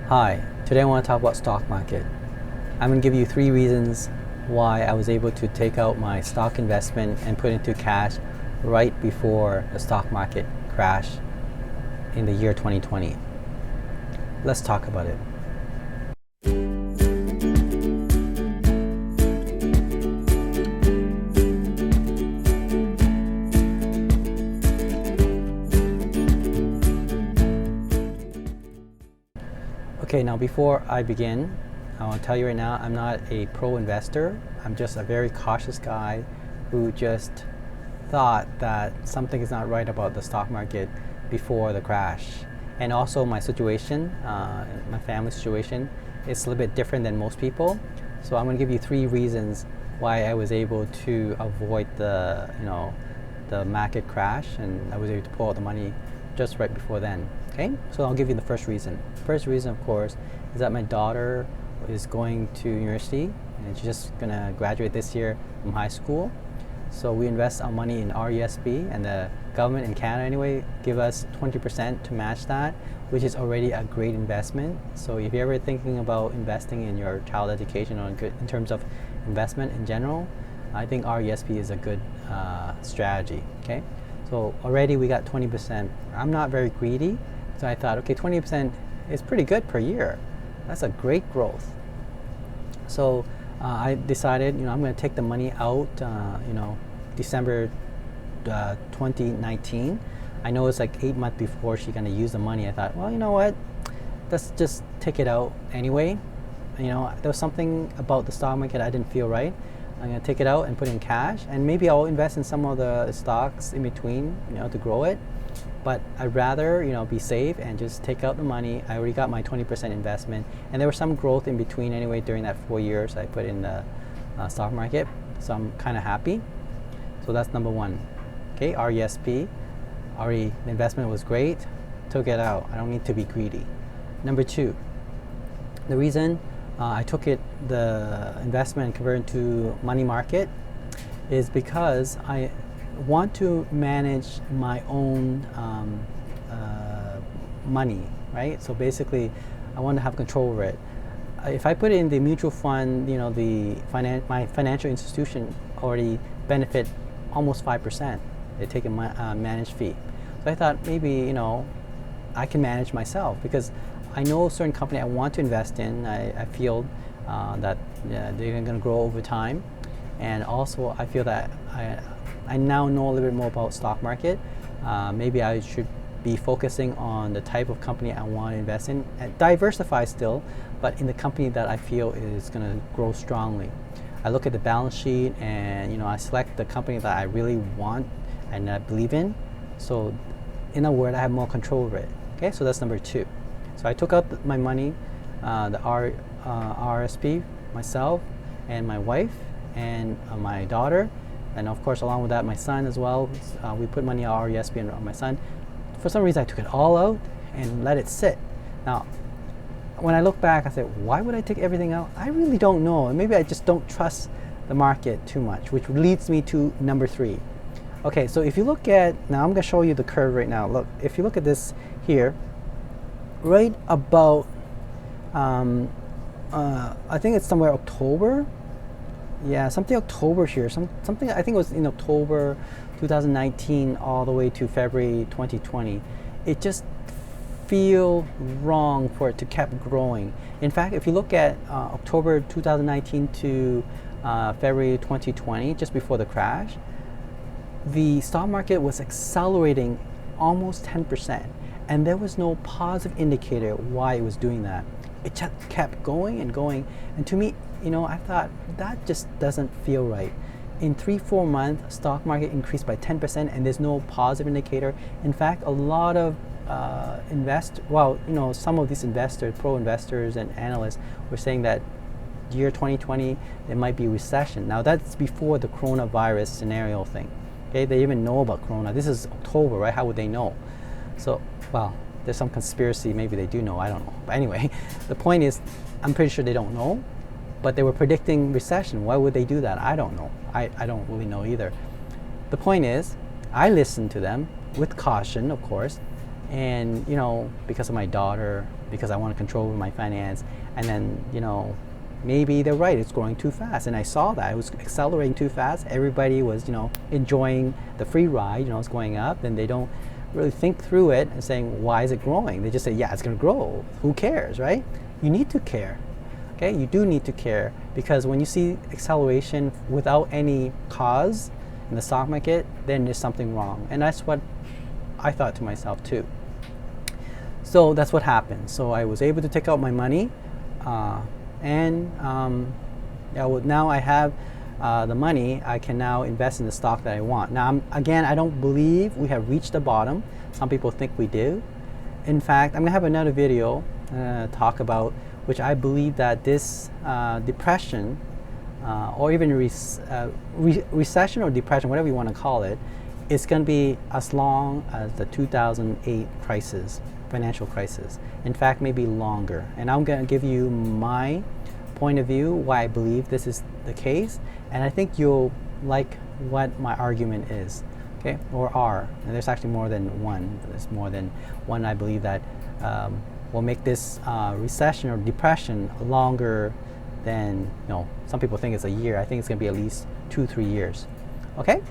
Hi, today I want to talk about stock market. I'm going to give you 3 reasons why I was able to take out my stock investment and put into cash right before the stock market crash in the year 2020. Let's talk about it. Okay, now before I begin, I want to tell you right now, I'm not a pro investor. I'm just a very cautious guy who just thought that something is not right about the stock market before the crash. And also my situation, my family situation, is a little bit different than most people. So I'm going to give you 3 reasons why I was able to avoid the market crash, and I was able to pull out the money just right before then. Okay, so I'll give you the first reason. First reason, of course, is that my daughter is going to university and she's just gonna graduate this year from high school. So we invest our money in RESP, and the government in Canada anyway give us 20% to match that, which is already a great investment. So if you're ever thinking about investing in your child education or in terms of investment in general, I think RESP is a good strategy. Okay, so already we got 20%. I'm not very greedy, so I thought, okay, 20% is pretty good per year. That's a great growth. So I decided, I'm going to take the money out, December 2019. I know it's like 8 months before she's going to use the money. I thought, well, you know what? Let's just take it out anyway. There was something about the stock market I didn't feel right. I'm going to take it out and put it in cash, and maybe I'll invest in some of the stocks in between, to grow it. But I'd rather, be safe and just take out the money. I already got my 20% investment, and there was some growth in between anyway during that 4 years I put in the stock market. So I'm kind of happy. So that's number 1. Okay, RESP. Already, the investment was great. Took it out. I don't need to be greedy. Number 2, the reason I took the investment and converted into money market is because I want to manage my own money, right? So basically, I want to have control over it. If I put it in the mutual fund, my financial institution already benefit almost 5%. They take a managed fee. So I thought maybe I can manage myself, because I know a certain company I want to invest in. I feel that they're going to grow over time, and also I feel that I now know a little bit more about stock market. Maybe I should be focusing on the type of company I want to invest in, and diversify still, but in the company that I feel is going to grow strongly. I look at the balance sheet, and I select the company that I really want and I believe in. So in a word, I have more control over it. Okay, so that's number 2. So I took out my money, the RSP, myself and my wife and my daughter, and of course along with that my son as well. We put money on RESP and on my son. For some reason I took it all out and let it sit. Now when I look back, I said, why would I take everything out? I really don't know. And maybe I just don't trust the market too much, which leads me to number 3. Okay, so if you look at, now I'm going to show you the curve right now. Look, if you look at this here, right about, I think it's somewhere October. Yeah, something October here. Something I think it was in October 2019 all the way to February 2020. It just feel wrong for it to keep growing. In fact, if you look at October 2019 to February 2020, just before the crash, the stock market was accelerating almost 10%, and there was no positive indicator why it was doing that. It just kept going and going, and to me, I thought that just doesn't feel right. In 3-4 months, stock market increased by 10%, and there's no positive indicator. In fact, a lot of some of these investors, pro investors and analysts were saying that year 2020 there might be recession. Now that's before the coronavirus scenario thing. Okay, they even know about corona. This is October, right? How would they know? So, well, there's some conspiracy. Maybe they do know. I don't know. But anyway, the point is, I'm pretty sure they don't know. But they were predicting recession. Why would they do that? I don't know. I don't really know either. The point is, I listened to them with caution, of course, and because of my daughter, because I want to control my finance. And then, you know, maybe they're right, it's growing too fast. And I saw that it was accelerating too fast. Everybody was, you know, enjoying the free ride, you know, it's going up, and they don't really think through it and saying, why is it growing? They just say, yeah, it's going to grow. Who cares, right? You need to care. Okay, you do need to care, because when you see acceleration without any cause in the stock market, then there's something wrong. And that's what I thought to myself too. So that's what happened. So I was able to take out my money, and yeah, well, now I have the money. I can now invest in the stock that I want. Now, again, I don't believe we have reached the bottom. Some people think we do. In fact, I'm gonna have another video talk about which I believe that this depression, or even recession or depression, whatever you want to call it, is going to be as long as the 2008 crisis, financial crisis. In fact, maybe longer. And I'm going to give you my point of view, why I believe this is the case, and I think you'll like what my argument is, okay, or are. And there's actually more than one. There's more than one. I believe that will make this recession or depression longer than, you know, some people think it's a year. I think it's going to be at least 2-3 years. Okay,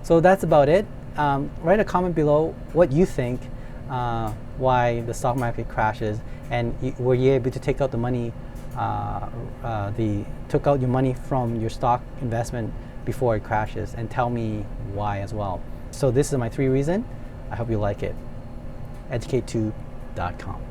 so that's about it. Write a comment below what you think, why the stock market crashes, and were you able to take out the money, took out your money from your stock investment before it crashes, and tell me why as well. So this is my 3 reasons. I hope you like it. EducateTube.com.